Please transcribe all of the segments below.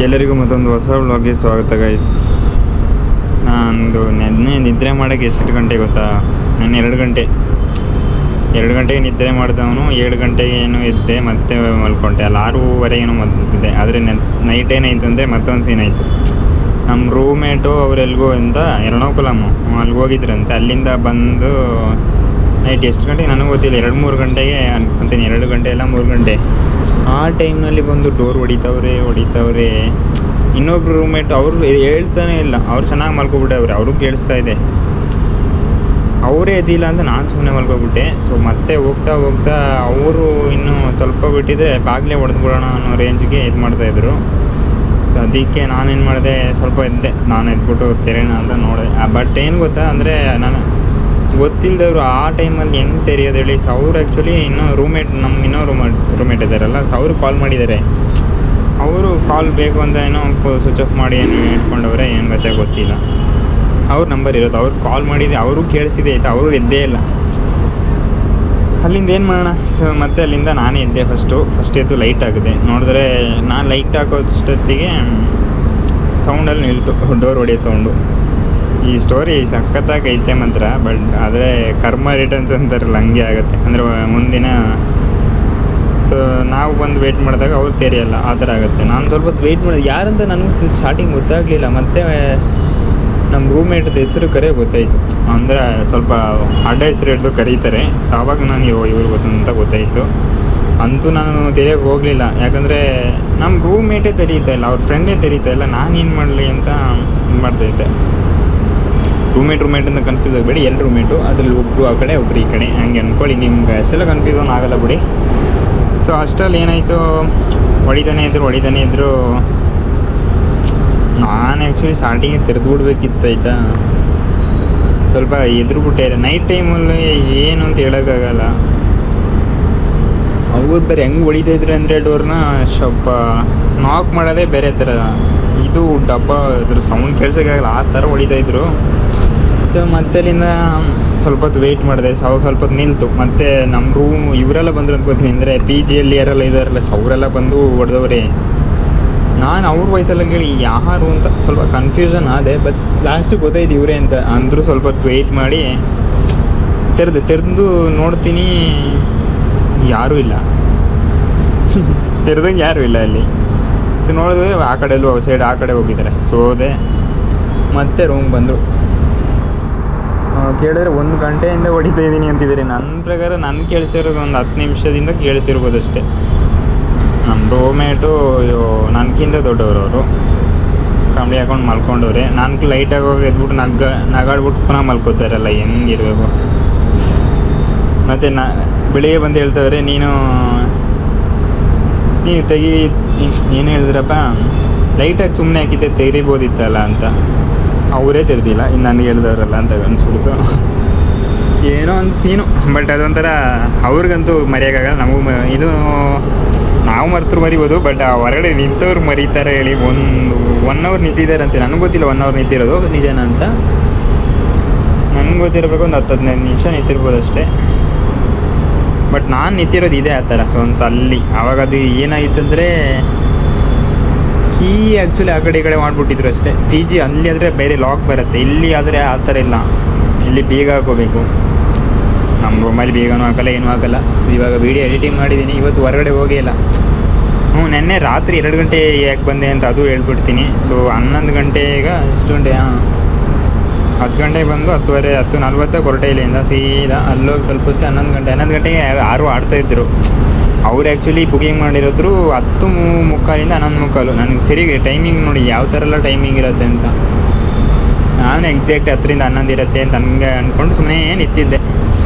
ಎಲ್ಲರಿಗೂ ಮತ್ತೊಂದು ಹೊಸ ವ್ಲಾಗ್ಗೆ ಸ್ವಾಗತ ಗೈಸ್. ನೆನ್ನೆ ನಿದ್ರೆ ಮಾಡೋಕ್ಕೆ ಎಷ್ಟು ಗಂಟೆ ಗೊತ್ತಾ? ನಾನು 2 ಗಂಟೆಗೆ ನಿದ್ರೆ ಮಾಡಿದವನು 7 ಗಂಟೆಗೆ ಏನೋ ಎದ್ದೆ, ಮತ್ತೆ ಮಲ್ಕೊಂಡೆ. ಅಲ್ಲಿ 6:30 ಏನೋ ಮದ್ದಿದ್ದೆ. ಆದರೆ ನೈಟ್ ಏನಾಯ್ತು ಅಂದರೆ ಮತ್ತೊಂದು ಸೀನ್ ಆಯಿತು. ನಮ್ಮ ರೂಮೇಟು ಅವರೆಲ್ಗೋ ಅಂತ ಎರ್ನಾಕುಲಮ್ಮು ಅಲ್ಲಿಗೆ ಹೋಗಿದ್ರಂತೆ. ಅಲ್ಲಿಂದ ಬಂದು ನೈಟ್ ಎಷ್ಟು ಗಂಟೆಗೆ ನನಗೆ ಗೊತ್ತಿಲ್ಲ, 2-3 ಗಂಟೆಗೆ ಅನ್ಕೊಂತೀನಿ. 2 ಗಂಟೆ ಇಲ್ಲ 3 ಗಂಟೆ ಆ ಟೈಮ್ನಲ್ಲಿ ಬಂದು ಡೋರ್ ಹೊಡಿತವ್ರೆ. ಇನ್ನೊಬ್ರು ರೂಮೇಟ್ ಅವರು ಹೇಳ್ತಾನೆ ಇಲ್ಲ, ಅವ್ರು ಚೆನ್ನಾಗಿ ಮಲ್ಕೊಬಿಟ್ಟವ್ರೆ. ಅವ್ರಿಗೂ ಕೇಳಿಸ್ತಾ ಇದೆ, ಅವರೇ ಎದ್ದಿಲ್ಲ ಅಂತ ನಾನು ಸುಮ್ಮನೆ ಮಲ್ಕೊಬಿಟ್ಟೆ. ಸೊ ಮತ್ತೆ ಹೋಗ್ತಾ ಅವರು ಇನ್ನೂ ಸ್ವಲ್ಪ ಬಿಟ್ಟಿದ್ರೆ ಬಾಗಿಲೇ ಹೊಡೆದ್ಬಿಡೋಣ ಅನ್ನೋ ರೇಂಜ್ಗೆ ಇದು ಮಾಡ್ತಾಯಿದ್ರು. ಸೊ ಅದಕ್ಕೆ ನಾನೇನು ಮಾಡಿದೆ, ಸ್ವಲ್ಪ ಎದ್ದೆ. ನಾನು ಎದ್ಬಿಟ್ಟು ತೆರೆಯೋಣ ಅಂತ ನೋಡಿದೆ. ಬಟ್ ಏನು ಗೊತ್ತಾ ಅಂದರೆ, ನಾನು ಗೊತ್ತಿಲ್ಲದವ್ರು ಆ ಟೈಮಲ್ಲಿ ಹೆಂಗೆ ತೆರೆಯೋದು ಹೇಳಿ. ಸೊ ಅವ್ರು ಆ್ಯಕ್ಚುಲಿ ಇನ್ನೂ ರೂಮೇಟ್ ಇದ್ದಾರಲ್ಲ, ಸೊ ಅವರು ಕಾಲ್ ಮಾಡಿದ್ದಾರೆ. ಅವರು ಕಾಲ್ ಬೇಕು ಅಂತ ಏನೋ ಸ್ವಿಚ್ ಆಫ್ ಮಾಡಿ ಏನು ಇಟ್ಕೊಂಡವ್ರೆ, ಏನು ಗೊತ್ತಿಲ್ಲ. ಅವ್ರ ನಂಬರ್ ಇರೋದು, ಅವ್ರು ಕಾಲ್ ಮಾಡಿದೆ, ಅವರು ಕೇಳಿಸಿದೆ ಆಯಿತಾ. ಅವರು ಎದ್ದೇ ಇಲ್ಲ. ಅಲ್ಲಿಂದ ಏನು ಮಾಡೋಣ. ಸೊ ಮತ್ತೆ ಅಲ್ಲಿಂದ ನಾನೇ ಎದ್ದೆ. ಫಸ್ಟ್ ಎದ್ದು ಲೈಟ್ ಆಗಿದೆ. ನೋಡಿದ್ರೆ ನಾನು ಲೈಟ್ ಹಾಕೋಷ್ಟೊತ್ತಿಗೆ ಸೌಂಡಲ್ಲಿ ನಿಲ್ತು, ಡೋರ್ ಹೊಡೆಯೋ ಸೌಂಡು. ಈ ಸ್ಟೋರಿ ಸಖತ್ತಾಗಿ ಐತೆ ಮಾತ್ರ. ಬಟ್ ಆದರೆ ಕರ್ಮ ರಿಟರ್ನ್ಸ್ ಅಂತಾರಲ್ಲ, ಹಂಗೆ ಆಗುತ್ತೆ. ಅಂದರೆ ಮುಂದಿನ ಸೊ ನಾವು ಬಂದು ವೆಯ್ಟ್ ಮಾಡಿದಾಗ ಅವ್ರು ತೆರೆಯಲ್ಲ, ಆ ಥರ ಆಗುತ್ತೆ. ನಾನು ಸ್ವಲ್ಪ ಹೊತ್ತು ವೆಯ್ಟ್ ಮಾಡಿದೆ, ಯಾರಂತ ನನಗೂ ಸ್ಟಾರ್ಟಿಂಗ್ ಗೊತ್ತಾಗಲಿಲ್ಲ. ಮತ್ತು ನಮ್ಮ ರೂಮೇಟ್ದು ಹೆಸರು ಗೊತ್ತಾಯಿತು. ಅಂದರೆ ಸ್ವಲ್ಪ ಅಡ್ಡ ಹೆಸರು ಹಿಡಿದು ಕರೀತಾರೆ. ಸೊ ಆವಾಗ ನಾನು ಇವ್ರು ಗೊತ್ತಂತ ಗೊತ್ತಾಯಿತು. ಅಂತೂ ನಾನು ತೆರೆಯೋಕ್ಕೆ ಹೋಗಲಿಲ್ಲ, ಯಾಕಂದರೆ ನಮ್ಮ ರೂಮೇಟೇ ತೆರೀತಾ ಇಲ್ಲ, ಅವ್ರ ಫ್ರೆಂಡೇ ತೆರೀತಾ ಇಲ್ಲ. ನಾನೇನು ಮಾಡಲಿ ಅಂತ ಇದು ಮಾಡ್ತಾಯಿದ್ದೆ. ರೂಮೇಟ್ ಅಂತ ಕನ್ಫ್ಯೂಸ್ ಆಗಬೇಡಿ, 2 ರೂಮೇಟು. ಅದರಲ್ಲಿ ಒಬ್ಬರು ಆ ಕಡೆ ಒಬ್ಬರು ಈ ಕಡೆ, ಹಂಗೆ ಅಂದ್ಕೊಳ್ಳಿ. ನಿಮ್ಗೆ ಅಷ್ಟೆಲ್ಲ ಕನ್ಫ್ಯೂಸನ್ ಆಗಲ್ಲ ಬಿಡಿ. ಸೊ ಅಷ್ಟರಲ್ಲಿ ಏನಾಯಿತು, ಹೊಡಿತಾನೆ ಇದ್ದರು. ನಾನು ಆ್ಯಕ್ಚುಲಿ ಸ್ಟಾರ್ಟಿಂಗೆ ತೆರೆದು ಬಿಡ್ಬೇಕಿತ್ತು ಆಯಿತಾ. ಸ್ವಲ್ಪ ಎದುರುಬಿಟ್ಟೆ. ನೈಟ್ ಟೈಮಲ್ಲಿ ಏನು ಅಂತ ಹೇಳೋಕ್ಕಾಗಲ್ಲ. ಅವ್ರು ಬೇರೆ ಹೆಂಗೆ ಹೊಡಿತಾಯಿದ್ರು ಅಂದರೆ ಡೋರ್ನ ಸ್ವಲ್ಪ ನಾಕ್ ಮಾಡೋದೇ ಬೇರೆ ಥರ. ಇದು ಡಬ್ಬ ಇದ್ರ ಸೌಂಡ್ ಕೇಳ್ಸೋಕ್ಕಾಗಲ್ಲ, ಆ ಥರ ಹೊಡಿತಾಯಿದ್ರು. ಸೊ ಮತ್ತೆ ಅಲ್ಲಿಂದ ಸ್ವಲ್ಪ ಹೊತ್ತು ವೆಯ್ಟ್ ಮಾಡಿದೆ. ಸ್ವಲ್ಪ ಹೊತ್ತು ನಿಲ್ತು. ಮತ್ತು ನಮ್ಮ ರೂಮ್ ಇವರೆಲ್ಲ ಬಂದರು ಅನ್ಕೋತೀನಿ, ಅಂದರೆ PGಯಲ್ಲಿ ಯಾರೆಲ್ಲ ಇದ್ದಾರಲ್ಲ, ಸೊ ಅವರೆಲ್ಲ ಬಂದು ಹೊಡೆದವ್ರೆ. ನಾನು ಅವ್ರ ವಯಸ್ಸೆಲ್ಲ ಕೇಳಿ ಯಾರು ಅಂತ ಸ್ವಲ್ಪ ಕನ್ಫ್ಯೂಷನ್ ಆದೆ. ಬಟ್ ಲಾಸ್ಟಿಗೆ ಗೊತ್ತಾಯ್ತು ಇವರೇ ಅಂತ. ಅಂದರೂ ಸ್ವಲ್ಪ ಹೊತ್ತು ವೆಯ್ಟ್ ಮಾಡಿ ತೆರೆದು ನೋಡ್ತೀನಿ, ಯಾರೂ ಇಲ್ಲ. ತೆರೆದಂಗೆ ಯಾರೂ ಇಲ್ಲ ಅಲ್ಲಿ. ಸೊ ನೋಡಿದ್ರೆ ಆ ಕಡೆಯಲ್ಲೂ ಸೈಡ್ ಆ ಕಡೆ ಹೋಗಿದ್ದಾರೆ. ಸೊ ಹೋದೆ, ಮತ್ತೆ ರೂಮ್ ಬಂದರು. ಕೇಳಿದ್ರೆ 1 ಗಂಟೆಯಿಂದ ಹೊಡಿತಾ ಇದ್ದೀನಿ ಅಂತಿದ್ದಾರೆ. ನನ್ನ ಪ್ರಕಾರ ನನ್ನ ಕೇಳಿಸಿರೋದು ಒಂದು 10 ನಿಮಿಷದಿಂದ ಕೇಳಿಸಿರ್ಬೋದು ಅಷ್ಟೇ. ನಮ್ಮ ರೂಮೇಟು ನನಗಿಂತ ದೊಡ್ಡವರು, ಅವರು ಕಂಬಳಿ ಹಾಕೊಂಡು ಮಲ್ಕೊಂಡವ್ರೆ. ನಾನು ಲೈಟಾಗಿ ಹೋಗಿ ಎದ್ಬಿಟ್ಟು ನಗಾಡ್ಬಿಟ್ಟು ಪುನಃ ಮಲ್ಕೋತಾರಲ್ಲ, ಹೆಂಗಿರಬೇಕು. ಮತ್ತು ಬೆಳಿಗ್ಗೆ ಬಂದು ಹೇಳ್ತವ್ರೆ, ನೀನು ತೆಗಿ, ಏನು ಹೇಳಿದ್ರಪ್ಪ, ಲೈಟಾಗಿ ಸುಮ್ಮನೆ ಹಾಕಿದ್ದೆ ತೆರಿಬೋದಿತ್ತಲ್ಲ ಅಂತ. ಅವರೇ ತೆರೆದಿಲ್ಲ, ಇನ್ನು ನನಗೆ ಹೇಳಿದವರಲ್ಲ ಅಂತ ಅನಿಸ್ಬಿಡ್ತು. ಏನೋ ಒಂದು ಸೀನು. ಬಟ್ ಅದೊಂಥರ ಅವ್ರಿಗಂತೂ ಮರೆಯೋಕ್ಕಾಗಲ್ಲ. ನಮಗೂ ಇದು ನಾವು ಮರ್ತರು ಮರಿಬೋದು, ಬಟ್ ಆ ಹೊರಗಡೆ ನಿಂತವ್ರು ಮರೀತಾರೆ ಹೇಳಿ. 1 ಅವರ್ ನಿಂತಿದ್ದಾರೆ ಅಂತೆ. ನನಗೆ ಗೊತ್ತಿಲ್ಲ 1 ಅವರ್ ನಿಂತಿರೋದು ನಿಜನ ಅಂತ. ನನಗೆ ಗೊತ್ತಿರಬೇಕು ಒಂದು 10-15 ನಿಮಿಷ ನಿಂತಿರ್ಬೋದು ಅಷ್ಟೇ. ಬಟ್ ನಾನು ನಿಂತಿರೋದು ಇದೆ ಆ ಥರ. ಸೊ ಒಂದು ಅಲ್ಲಿ ಆವಾಗ ಅದು ಏನಾಗಿತ್ತಂದರೆ, ಕೀ ಆ್ಯಕ್ಚುಲಿ ಆ ಕಡೆ ಈ ಕಡೆ ಮಾಡಿಬಿಟ್ಟಿದ್ರು ಅಷ್ಟೇ. PG ಅಲ್ಲಿ ಆದರೆ ಬೇರೆ ಲಾಕ್ ಬರುತ್ತೆ, ಇಲ್ಲಿ ಆದರೆ ಆ ಥರ ಇಲ್ಲ. ಇಲ್ಲಿ ಬೀಗ ಹಾಕೋಬೇಕು. ನಮ್ಮ ರೂಮಲ್ಲಿ ಬೀಗನೂ ಹಾಕಲ್ಲ, ಏನೂ ಹಾಕಲ್ಲ. ಸೊ ಇವಾಗ ವೀಡಿಯೋ ಎಡಿಟಿಂಗ್ ಮಾಡಿದ್ದೀನಿ. ಇವತ್ತು ಹೊರಗಡೆ ಹೋಗೇ ಇಲ್ಲ. ನೆನ್ನೆ ರಾತ್ರಿ 2 ಗಂಟೆ ಯಾಕೆ ಬಂದೆ ಅಂತ ಅದು ಹೇಳ್ಬಿಡ್ತೀನಿ. ಸೊ 11 ಗಂಟೆ, ಈಗ ಎಷ್ಟು ಗಂಟೆ, 10 ಗಂಟೆಗೆ ಬಂದು 10:40 ಹೊರಟೆ. ಇಲ್ಲಿಂದ ಸೀದಾ ಅಲ್ಲೋಗಿ ತಲುಪಿಸಿ 11 ಗಂಟೆಗೆ ಯಾರು ಆಡ್ತಾಯಿದ್ರು. ಅವ್ರು ಆ್ಯಕ್ಚುಲಿ ಬುಕಿಂಗ್ ಮಾಡಿರೋದ್ರು 10:45 11:45. ನನಗೆ ಸರಿ ಟೈಮಿಂಗ್ ನೋಡಿ ಯಾವ ಥರ ಎಲ್ಲ ಟೈಮಿಂಗ್ ಇರುತ್ತೆ ಅಂತ. ನಾನು ಎಕ್ಸಾಕ್ಟ್ 10ರಿಂದ 11 ಇರುತ್ತೆ ಅಂತ ನನಗೆ ಅಂದ್ಕೊಂಡು ಸುಮ್ಮನೆ ನಿಂತಿದ್ದೆ.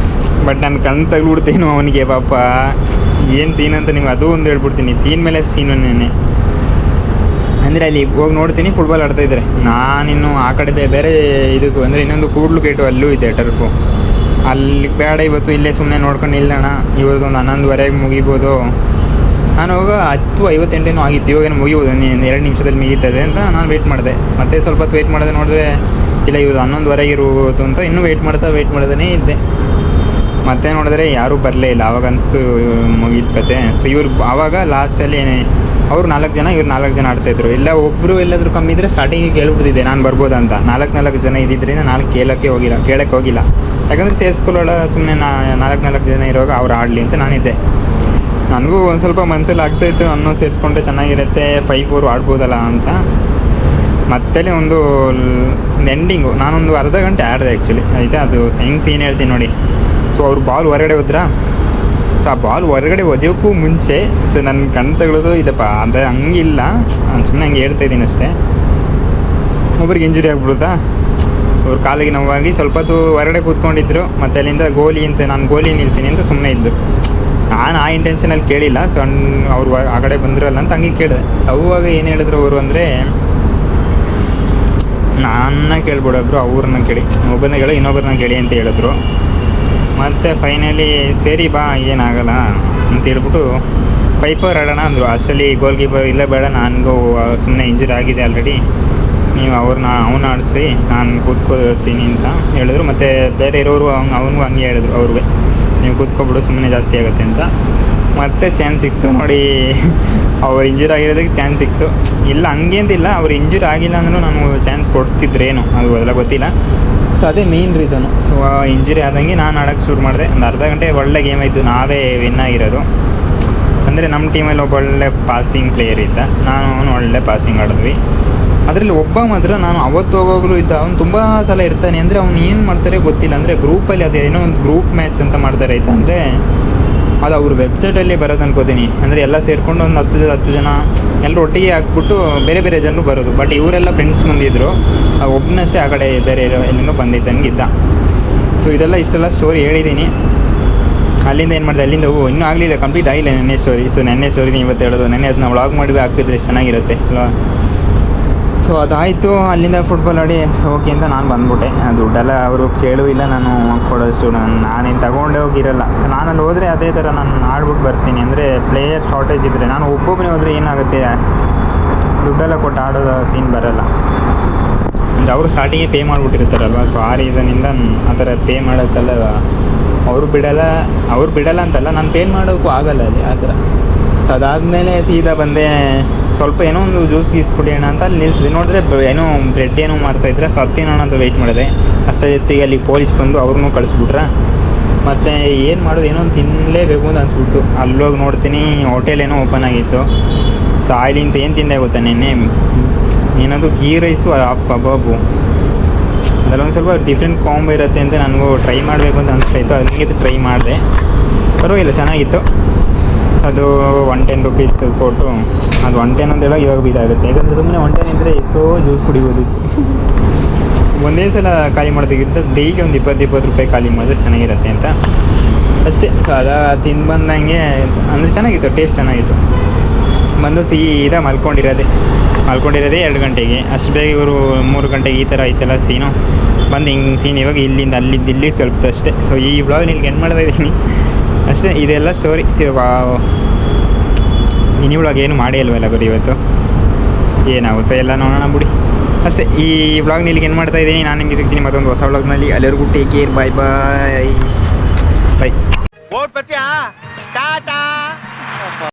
ಬಟ್ ನಾನು ಕಣ್ಣು ತಗ್ಬಿಡ್ತೇನೋ ಅವನಿಗೆ. ಪಾಪ ಏನು ಸೀನ್ ಅಂತ ನಿಮ್ಗೆ ಅದು ಒಂದು ಹೇಳ್ಬಿಡ್ತೀನಿ. ಸೀನ್ ಮೇಲೆ ಸೀನೇ. ಅಂದರೆ ಅಲ್ಲಿ ಹೋಗಿ ನೋಡ್ತೀನಿ, ಫುಟ್ಬಾಲ್ ಆಡ್ತಾಯಿದ್ದಾರೆ. ನಾನಿನ್ನು ಆ ಕಡೆ ಬೇರೆ ಇದಕ್ಕೂ, ಅಂದರೆ ಇನ್ನೊಂದು ಕೂಡ್ಲು ಗೇಟು ಅಲ್ಲೂ ಇದೆ ಟರ್ಫು. ಅಲ್ಲಿ ಬೇಡ, ಇವತ್ತು ಇಲ್ಲೇ ಸುಮ್ಮನೆ ನೋಡ್ಕೊಂಡು ನಿಲ್ಲೋಣ, ಇವತ್ತು ಒಂದು 11:30 ಮುಗಿಬೋದು. ನಾನು ಹೋಗ 10:58 ಆಗಿತ್ತು. ಇವಾಗೇನು ಮುಗಿಬೋದು, 2 ನಿಮಿಷದಲ್ಲಿ ಮುಗೀತದೆ ಅಂತ ನಾನು ವೆಯ್ಟ್ ಮಾಡಿದೆ. ಮತ್ತೆ ಸ್ವಲ್ಪ ಹೊತ್ತು ವೆಯ್ಟ್ ಮಾಡಿದೆ. ನೋಡಿದ್ರೆ ಇಲ್ಲ, ಇವತ್ತು 11:30 ಇರ್ಬೋದು ಅಂತ ಇನ್ನೂ ವೆಯ್ಟ್ ಮಾಡ್ತಾನೇ ಇದ್ದೆ. ಮತ್ತೆ ನೋಡಿದ್ರೆ ಯಾರೂ ಬರಲೇ ಇಲ್ಲ. ಆವಾಗ ಅನಿಸ್ತು ಮುಗೀತು ಕತೆ. ಸೊ ಇವ್ರು ಆವಾಗ ಲಾಸ್ಟಲ್ಲಿ ಅವ್ರು 4 ಜನ, ಇವ್ರು 4 ಜನ ಆಡ್ತಾಯಿದ್ರು. ಇಲ್ಲ ಒಬ್ಬರು ಎಲ್ಲಾದರೂ ಕಮ್ಮಿ ಇದ್ದರೆ ಸ್ಟಾರ್ಟಿಂಗಿಗೆ ಹೇಳ್ಬಿಟ್ಟಿದ್ದೆ ನಾನು ಬರ್ಬೋದಂತ. 4 ಜನ ಇದ್ದಿದ್ದರಿಂದ ನಾನು ಕೇಳೋಕ್ಕೆ ಹೋಗಿಲ್ಲ. ಯಾಕಂದರೆ ಸೇರಿಸ್ಕೊಳ್ಳೋಳ ಸುಮ್ಮನೆ 4 ಜನ ಇರುವಾಗ ಅವ್ರು ಆಡಲಿ ಅಂತ ನಾನಿದ್ದೆ. ನನಗೂ ಒಂದು ಸ್ವಲ್ಪ ಮನಸ್ಸಲ್ಲಿ ಆಗ್ತಾಯಿತ್ತು, ನಾನು ಸೇರಿಸ್ಕೊಂಡ್ರೆ ಚೆನ್ನಾಗಿರುತ್ತೆ, 5-4 ಆಡ್ಬೋದಲ್ಲ ಅಂತ. ಮತ್ತೆ ಒಂದು ಎಂಡಿಂಗು ನಾನೊಂದು ಅರ್ಧ ಗಂಟೆ ಆಡಿದೆ ಆ್ಯಕ್ಚುಲಿ. ಆಯಿತಾ, ಅದು ಹೆಂಗೆ ಸೀನ್ ಹೇಳ್ತೀನಿ ನೋಡಿ. ಸೊ ಅವ್ರು ಬಾಲ್ ಹೊರಗಡೆ ಹೋದ್ರಾ, ಸೊ ಆ ಬಾಲ್ ಹೊರಗಡೆ ಒದೆಯೋಕ್ಕೂ ಮುಂಚೆ ಸೊ ನನ್ನ ಕಣ್ಣು ತಗೊಳ್ಳೋದು ಇದಪ್ಪ ಅಂದರೆ ಹಂಗಿಲ್ಲ, ನಾನು ಸುಮ್ಮನೆ ಹಂಗೆ ಹೇಳ್ತಾಯಿದ್ದೀನಿ ಅಷ್ಟೇ. ಒಬ್ರಿಗೆ ಇಂಜುರಿ ಆಗಿಬಿಡುತ್ತಾ, ಅವ್ರ ಕಾಲಿಗೆ ನೋವಾಗಿ ಸ್ವಲ್ಪ ಹೊತ್ತು ಹೊರಗಡೆ ಕೂತ್ಕೊಂಡಿದ್ರು. ಮತ್ತು ಅಲ್ಲಿಂದ ನಾನು ಗೋಲಿ ನಿಲ್ತೀನಿ ಅಂತ ಸುಮ್ಮನೆ ಇದ್ದು. ನಾನು ಆ ಇಂಟೆನ್ಷನಲ್ಲಿ ಕೇಳಿಲ್ಲ. ಸೊ ಅವ್ರು ಆ ಕಡೆ ಬಂದಿರಲ್ಲ ಅಂತ ಹಂಗೆ ಕೇಳಿದೆ. ಅವಾಗ ಏನು ಹೇಳಿದ್ರು ಅವರು ಅಂದರೆ, ನನ್ನ ಕೇಳ್ಬಿಡೋಬ್ರು ಅವ್ರನ್ನ ಕೇಳಿ, ಒಬ್ಬರನ್ನ ಕೇಳಿ ಇನ್ನೊಬ್ಬರನ್ನ ಕೇಳಿ ಅಂತ ಹೇಳಿದ್ರು. ಮತ್ತು ಫೈನಲಿ ಸರಿ ಬಾ ಏನಾಗಲ್ಲ ಅಂತ ಹೇಳ್ಬಿಟ್ಟು 5-4 ಆಡೋಣ ಅಂದರು. ಅಷ್ಟರಲ್ಲಿ ಗೋಲ್ ಕೀಪರ್ ಇಲ್ಲ ಬೇಡ, ನನಗೂ ಸುಮ್ಮನೆ ಇಂಜುರಿ ಆಗಿದೆ ಆಲ್ರೆಡಿ, ನೀವು ಅವನ್ನ ಆಡಿಸಿ ನಾನು ಕೂತ್ಕೋತೀನಿ ಅಂತ ಹೇಳಿದ್ರು. ಮತ್ತು ಬೇರೆ ಇರೋರು ಅವನಿಗೂ ಹಂಗೆ ಹೇಳಿದ್ರು, ಅವ್ರಿಗೆ ನೀವು ಕೂತ್ಕೊಬಿಡು ಸುಮ್ಮನೆ ಜಾಸ್ತಿ ಆಗುತ್ತೆ ಅಂತ. ಮತ್ತೆ ಚಾನ್ಸ್ ಸಿಕ್ತು ನೋಡಿ, ಅವ್ರು ಇಂಜುರಿ ಆಗಿರೋದಕ್ಕೆ ಚಾನ್ಸ್ ಸಿಕ್ತು. ಇಲ್ಲ ಹಂಗೇಂತಿಲ್ಲ, ಅವ್ರು ಇಂಜುರಿ ಆಗಿಲ್ಲ ಅಂದರೂ ನಾನು ಚಾನ್ಸ್ ಕೊಡ್ತಿದ್ರೇನು ಅದು ಅದೆಲ್ಲ ಗೊತ್ತಿಲ್ಲ. ಸೊ ಅದೇ ಮೇಯ್ನ್ ರೀಸನು. ಸೊ ಇಂಜುರಿ ಆದಂಗೆ ನಾನು ಆಡೋಕ್ಕೆ ಶುರು ಮಾಡಿದೆ. ಒಂದು ಅರ್ಧ ಗಂಟೆ ಒಳ್ಳೆ ಗೇಮ್ ಆಯಿತು, ನಾವೇ ವಿನ್ ಆಗಿರೋದು. ಅಂದರೆ ನಮ್ಮ ಟೀಮಲ್ಲಿ ಒಬ್ಬ ಒಳ್ಳೆ ಪಾಸಿಂಗ್ ಪ್ಲೇಯರ್ ಇದ್ದ, ಅವನು ಒಳ್ಳೆ ಪಾಸಿಂಗ್ ಆಡಿದ್ವಿ. ಅದರಲ್ಲಿ ಒಬ್ಬ ಮಾತ್ರ ನಾನು ಅವತ್ತು ಹೋಗೋಗ್ಲೂ ಇದ್ದ, ಅವ್ನು ತುಂಬ ಸಲ ಇರ್ತಾನೆ. ಅಂದರೆ ಅವ್ನು ಏನು ಮಾಡ್ತಾರೆ ಗೊತ್ತಿಲ್ಲ. ಅಂದರೆ ಗ್ರೂಪಲ್ಲಿ ಅದೇನೋ ಒಂದು ಗ್ರೂಪ್ ಮ್ಯಾಚ್ ಅಂತ ಮಾಡ್ತಾರೆ ಆಯಿತಾ. ಅಂದರೆ ಅದು ಅವ್ರ ವೆಬ್ಸೈಟಲ್ಲೇ ಬರೋದು ಅನ್ಕೋತೀನಿ. ಅಂದರೆ ಎಲ್ಲ ಸೇರಿಕೊಂಡು ಒಂದು 10 ಜನ ಎಲ್ಲರೂ ಒಟ್ಟಿಗೆ ಹಾಕ್ಬಿಟ್ಟು ಬೇರೆ ಬೇರೆ ಜನರು ಬರೋದು. ಬಟ್ ಇವರೆಲ್ಲ ಫ್ರೆಂಡ್ಸ್ ಬಂದಿದ್ದರು, ಒಬ್ಬನಷ್ಟೇ ಆ ಕಡೆ ಬೇರೆ ಎಲ್ಲಿಂದ ಬಂದಿದ್ದಂಗಿದ್ದ. ಸೊ ಇಷ್ಟೆಲ್ಲ ಸ್ಟೋರಿ ಹೇಳಿದ್ದೀನಿ. ಅಲ್ಲಿಂದ ಏನು ಮಾಡಿದೆ, ಅಲ್ಲಿಂದ ಇನ್ನೂ ಆಗಲಿಲ್ಲ, ಕಂಪ್ಲೀಟ್ ಆಗಿಲ್ಲ ನೆನ್ನೆ ಸ್ಟೋರಿ. ಸೊ ನೆನ್ನೆ ಸ್ಟೋರಿನ ಇವತ್ತು ಹೇಳೋದು. ನೆನ್ನೆ ಅದನ್ನ ವ್ಲಾಗ್ ಮಾಡಿ ಹಾಕಿದ್ರೆ ಎಷ್ಟು ಚೆನ್ನಾಗಿರುತ್ತೆ ಅಲ್ವಾ. ಸೊ ಅದಾಯಿತು, ಅಲ್ಲಿಂದ ಫುಟ್ಬಾಲ್ ಆಡಿ ಸೊ ಓಕೆ ಅಂತ ನಾನು ಬಂದ್ಬಿಟ್ಟೆ. ದುಡ್ಡೆಲ್ಲ ಅವರು ಕೇಳೂ ಇಲ್ಲ, ನಾನು ಕೊಡೋಷ್ಟು ನಾನೇನು ತಗೊಂಡೇ ಹೋಗಿರಲ್ಲ. ಸೊ ನಾನಲ್ಲಿ ಹೋದರೆ ಅದೇ ಥರ ನಾನು ಆಡ್ಬಿಟ್ಟು ಬರ್ತೀನಿ. ಅಂದರೆ ಪ್ಲೇಯರ್ ಶಾರ್ಟೇಜ್ ಇದ್ದರೆ ನಾನು ಒಬ್ಬೊಬ್ಬನೇ ಹೋದರೆ ಏನಾಗುತ್ತೆ, ದುಡ್ಡೆಲ್ಲ ಕೊಟ್ಟು ಆಡೋದು ಸೀನ್ ಬರೋಲ್ಲ. ಅಂದರೆ ಅವರು ಸ್ಟಾರ್ಟಿಂಗೇ ಪೇ ಮಾಡಿಬಿಟ್ಟಿರ್ತಾರಲ್ವ. ಸೊ ಆ ರೀಸನಿಂದ ಆ ಥರ ಪೇ ಮಾಡೋಕ್ಕಲ್ಲ ಅವ್ರು ಬಿಡಲ್ಲ ಅಂತಲ್ಲ, ನಾನು ಪೇ ಮಾಡೋಕ್ಕೂ ಆಗಲ್ಲ ಅಲ್ಲಿ ಆ ಥರ. ಸೊ ಅದಾದಮೇಲೆ ಸೀದಾ ಬಂದೆ. ಸ್ವಲ್ಪ ಏನೋ ಒಂದು ಜ್ಯೂಸ್ ಗೀಸ್ ಕುಡಿಯೋಣ ಅಂತ ಅಲ್ಲಿ ನಿಲ್ಸಿದೆ. ನೋಡಿದ್ರೆ ಏನೋ ಬ್ರೆಡ್ ಏನೋ ಮಾಡ್ತಾಯಿದ್ರೆ, ಸೊ ಹತ್ತಿನೋಣ ಅಂತ ವೆಯ್ಟ್ ಮಾಡಿದೆ. ಅಷ್ಟೊತ್ತಿಗೆ ಅಲ್ಲಿ ಪೊಲೀಸ್ ಬಂದು ಅವ್ರನ್ನೂ ಕಳಿಸ್ಬಿಟ್ರೆ. ಮತ್ತು ಏನು ಮಾಡೋದು, ಏನೋ ಒಂದು ತಿನ್ನಲೇಬೇಕು ಅಂತ ಅನಿಸ್ಬಿಟ್ಟು ಅಲ್ಲೋಗಿ ನೋಡ್ತೀನಿ, ಹೋಟೆಲ್ ಏನೋ ಓಪನ್ ಆಗಿತ್ತು. ಸಾಯ್ಲಿ ಅಂತ ಏನು ತಿಂದೆ ಗೊತ್ತಾ ನೆನ್ನೆ, ಏನದು ಗೀ ರೈಸು ಕಬಾಬು. ಅದರಲ್ಲೊಂದು ಸ್ವಲ್ಪ ಡಿಫ್ರೆಂಟ್ ಕಾಂಬೋ ಇರುತ್ತೆ ಅಂತ ನನಗೂ ಟ್ರೈ ಮಾಡಬೇಕು ಅಂತ ಅನಿಸ್ತಾಯಿತ್ತು. ಅದಕ್ಕೆ ಟ್ರೈ ಮಾಡಿದೆ, ಪರವಾಗಿಲ್ಲ ಚೆನ್ನಾಗಿತ್ತು. ಅದು 110 ರುಪೀಸ್ ಕೊಟ್ಟು, ಅದು 110 ಅಂತ ಹೇಳೋಕೆ ಇವಾಗ ಇದಾಗುತ್ತೆ. ಯಾಕಂದರೆ ಸುಮ್ಮನೆ 110 ಇದ್ದರೆ ಎಷ್ಟೋ ಜ್ಯೂಸ್ ಕುಡಿಬೋದಿತ್ತು. ಒಂದೇ ಸಲ ಖಾಲಿ ಮಾಡೋದಕ್ಕಿಂತ ಡೈಲಿ ಒಂದು 20 ರೂಪಾಯಿ ಖಾಲಿ ಮಾಡಿದ್ರೆ ಚೆನ್ನಾಗಿರುತ್ತೆ ಅಂತ ಅಷ್ಟೇ. ಸೊ ತಿಂದು ಬಂದಂಗೆ ಅಂದರೆ ಚೆನ್ನಾಗಿತ್ತು, ಟೇಸ್ಟ್ ಚೆನ್ನಾಗಿತ್ತು. ಬಂದು ಸೀದಾ ಮಲ್ಕೊಂಡಿರೋದೇ 2 ಗಂಟೆಗೆ. ಅಷ್ಟು ಬೇಗ ಇವರು 3 ಗಂಟೆಗೆ ಈ ಥರ ಐತಲ್ಲ ಸೀನು. ಬಂದು ಹಿಂಗೆ ಸೀನ್ ಇವಾಗ ಇಲ್ಲಿಂದ ಇಲ್ಲಿಗೆ ತಲುಪ್ತು ಅಷ್ಟೇ. ಸೊ ಈ ವ್ಲಾಗ್ ನಿಲ್ಗೆ ಎಂಡ್ ಮಾಡ್ತಾ ಇದ್ದೀನಿ ಅಷ್ಟೇ. ಇದೆಲ್ಲ ಸ್ಟೋರಿ. ಮಿನಿ ವ್ಲಾಗ್ ಏನು ಮಾಡೇ ಅಲ್ವಲ್ಲ ಗುರು ಇವತ್ತು, ಏನಾಗುತ್ತೋ ಎಲ್ಲ ನೋಡೋಣ ಬಿಡಿ ಅಷ್ಟೇ. ಈ ವ್ಲಾಗ್ ನಿಲ್ಗೆ ಏನು ಮಾಡ್ತಾ ಇದ್ದೀನಿ. ನಾನು ನಿಮಗೆ ಸಿಗ್ತೀನಿ ಮತ್ತೊಂದು ಹೊಸ ವ್ಲಾಗ್ನಲ್ಲಿ. ಎಲ್ಲರಿಗೂ ಟೇಕ್ ಕೇರ್, ಬಾಯ್ ಬಾಯ್.